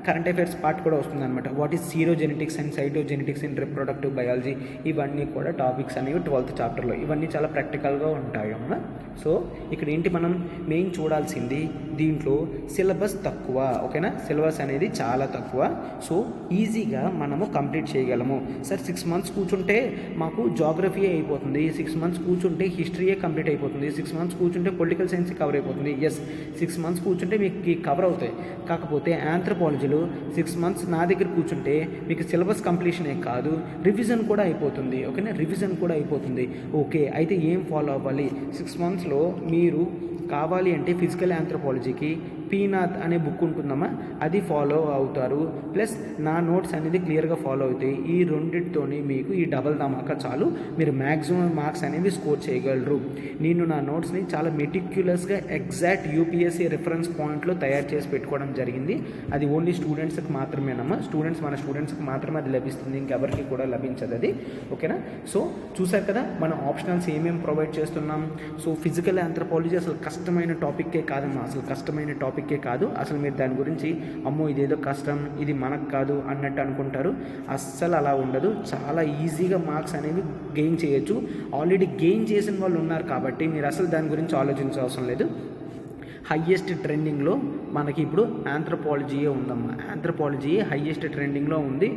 కరెంట్ అఫైర్స్ పార్ట్ కూడా వస్తుంది అనమాట. What is serogenetics and cytogenetics and reproductive biology, ఇవన్నీ కూడా టాపిక్స్ అనేవి 12th చాప్టర్లో. ఇవన్నీ చాలా ప్రాక్టికల్గా ఉంటాయి అమ్మా. సో ఇక్కడ ఏంటి మనం మెయిన్ చూడాల్సింది, దీంట్లో సిలబస్ తక్కువ, ఓకేనా. సిలబస్ అనేది చాలా తక్కువ. సో ఈజీగా మనము కంప్లీట్ చేయగలము. సార్ 6 months కూర్చుంటే మాకు జాగ్రఫీ అయిపోతుంది, 6 months కూర్చుంటే హిస్టరీయే కంప్లీట్ అయిపోతుంది, 6 months కూర్చుంటే పొలిటికల్ సైన్స్ కవర్ అయిపోతుంది. ఎస్, 6 months కూర్చుంటే మీకు కవర్ అవుతాయి. కాకపోతే ఆంథ్రపాలజీలో 6 months నా దగ్గర కూర్చుంటే మీకు సిలబస్ కంప్లీషనే కాదు, రివిజన్ కూడా అయిపోతుంది, ఓకేనా. రివిజన్ కూడా అయిపోతుంది. ఓకే, అయితే ఏం ఫాలో అవ్వాలి 6 monthsలో మీరు కావాలి అంటే ఫిజికల్ ఆంథ్రపాలజీకి పీనాథ్ అనే బుక్ ఉంటుందమ్మా, అది ఫాలో అవుతారు. ప్లస్ నా నోట్స్ అనేది క్లియర్గా ఫాలో అవుతాయి. ఈ రెండింటితోని మీకు ఈ డబల్ ధమాకా చాలు, మీరు మ్యాక్సిమం మార్క్స్ అనేవి స్కోర్ చేయగలరు. నేను నా నోట్స్ని చాలా మెటిక్యులస్గా ఎగ్జాక్ట్ UPSC రిఫరెన్స్ పాయింట్లో తయారు చేసి పెట్టుకోవడం జరిగింది. అది ఓన్లీ స్టూడెంట్స్కి మాత్రమేనమ్మా. మన స్టూడెంట్స్కి మాత్రమే అది లభిస్తుంది, ఇంకెవరికి కూడా లభించదు అది, ఓకేనా. సో చూసారు కదా మన ఆప్షనల్స్ ఏమేమి ప్రొవైడ్ చేస్తున్నాం. సో ఫిజికల్ ఆంథ్రపాలజీ అసలు కష్టమైన టాపిక్కే కాదమ్మా, అసలు మీరు దాని గురించి అమ్మో ఇదేదో కష్టం, ఇది మనకు కాదు అన్నట్టు అనుకుంటారు. అస్సలు అలా ఉండదు. చాలా ఈజీగా మార్క్స్ అనేవి గెయిన్ చేయొచ్చు. ఆల్రెడీ గెయిన్ చేసిన వాళ్ళు ఉన్నారు కాబట్టి మీరు అసలు దాని గురించి ఆలోచించాల్సిన లేదు. హయ్యెస్ట్ ట్రెండింగ్లో మనకి ఇప్పుడు ఆంథ్రపాలజీయే ఉందమ్మా. ఆంథ్రపాలజీ హయ్యెస్ట్ ట్రెండింగ్లో ఉంది.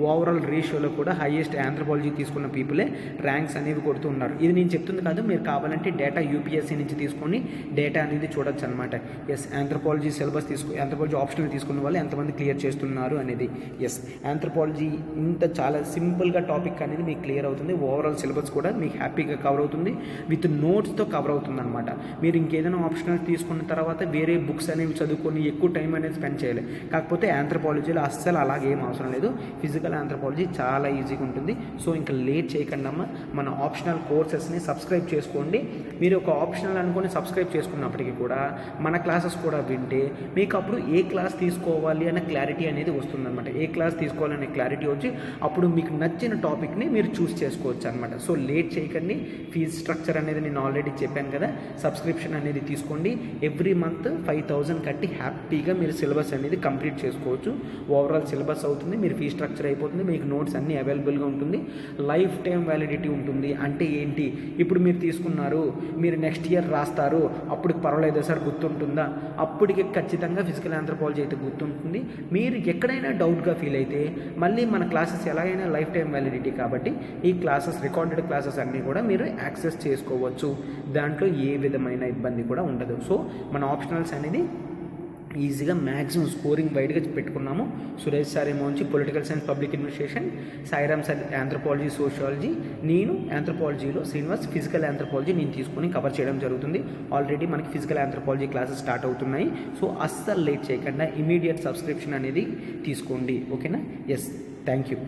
ఓవరాల్ రేషియోలో కూడా హయ్యెస్ట్ ఆంథ్రపాలజీ తీసుకున్న పీపులే ర్యాంక్స్ అనేవి కొడుతూ ఉన్నారు. ఇది నేను చెప్తుంది కాదు, మీరు కావాలంటే డేటా UPSC నుంచి తీసుకొని డేటా అనేది చూడొచ్చు అనమాట. Yes, anthropology syllabus anthropology optional తీసుకున్న వాళ్ళు ఎంతమంది క్లియర్ చేస్తున్నారు అనేది. ఎస్, ఆంథ్రపాలజీ ఇంత చాలా సింపుల్గా టాపిక్ అనేది మీకు క్లియర్ అవుతుంది. ఓవరాల్ సిలబస్ కూడా మీకు హ్యాపీగా కవర్ అవుతుంది, విత్ నోట్స్తో కవర్ అవుతుంది అనమాట. మీరు ఇంకేదైనా ఆప్షనల్ తీసుకున్న తర్వాత వేరే బుక్స్ అనేవి చదువుకొని ఎక్కువ టైం అనేది స్పెండ్ చేయాలి. కాకపోతే ఆంథ్రపాలజీలో అస్సలు అలాగే ఏం అవసరం లేదు. ఫిజికల్ ఆంథ్రపాలజీ చాలా ఈజీగా ఉంటుంది. సో ఇంకా లేట్ చేయకుండా మన ఆప్షనల్ కోర్సెస్ని సబ్స్క్రైబ్ చేసుకోండి. మీరు ఒక ఆప్షనల్ అనుకొని సబ్స్క్రైబ్ చేసుకున్నప్పటికీ కూడా మన క్లాసెస్ కూడా వింటే మీకు అప్పుడు ఏ క్లాస్ తీసుకోవాలి అనే క్లారిటీ అనేది వస్తుందన్నమాట. ఏ క్లాస్ తీసుకోవాలనే క్లారిటీ వచ్చి అప్పుడు మీకు నచ్చిన టాపిక్ని మీరు చూస్ చేసుకోవచ్చు అనమాట. సో లేట్ చేయకండి. ఫీజ్ స్ట్రక్చర్ అనేది నేను ఆల్రెడీ చెప్పాను కదా, సబ్స్క్రిప్షన్ అనేది తీసుకోండి. ఎవ్రీ మంత్ 5,000 కట్టి హ్యాపీగా మీరు సిలబస్ అనేది కంప్లీట్ చేసుకోవచ్చు. ఓవరాల్ సిలబస్ అవుతుంది, మీరు ఫీ స్ట్రక్చర్ అయిపోతుంది, మీకు నోట్స్ అన్నీ అవైలబుల్గా ఉంటుంది. లైఫ్ టైం వ్యాలిడిటీ ఉంటుంది. అంటే ఏంటి, ఇప్పుడు మీరు తీసుకున్నారు, మీరు నెక్స్ట్ ఇయర్ రాస్తారు, అప్పటికి పర్వాలేదు సార్ గుర్తుంటుందా, అప్పటికి ఖచ్చితంగా ఫిజికల్ ఆంథ్రపాలజీ అయితే గుర్తుంటుంది. మీరు ఎక్కడైనా డౌట్గా ఫీల్ అయితే మళ్ళీ మన క్లాసెస్ ఎలాగైనా లైఫ్ టైం వ్యాలిడిటీ కాబట్టి ఈ క్లాసెస్ రికార్డెడ్ క్లాసెస్ అన్నీ కూడా మీరు యాక్సెస్ చేసుకోవచ్చు. దాంట్లో ఏ విధమైన ఇబ్బంది కూడా ఉండదు. సో మన ఆప్షనల్స్ అనేది ఈజీగా మ్యాక్సిమం స్కోరింగ్ వైడ్గా పెట్టుకున్నాము. సురేష్ సార్ ఏమో వచ్చి political science public administration, Sairam sir anthropology sociology, నేను ఆంథ్రోపాలజీలో శ్రీనివాస్ ఫిజికల్ ఆంథ్రోపాలజీ నేను తీసుకొని కవర్ చేయడం జరుగుతుంది. ఆల్రెడీ మనకి ఫిజికల్ ఆంథ్రోపాలజీ క్లాసెస్ స్టార్ట్ అవుతున్నాయి. సో అస్సలు లేట్ చేయకుండా ఇమీడియట్ సబ్స్క్రిప్షన్ అనేది తీసుకోండి. ఓకేనా? Yes, thank you.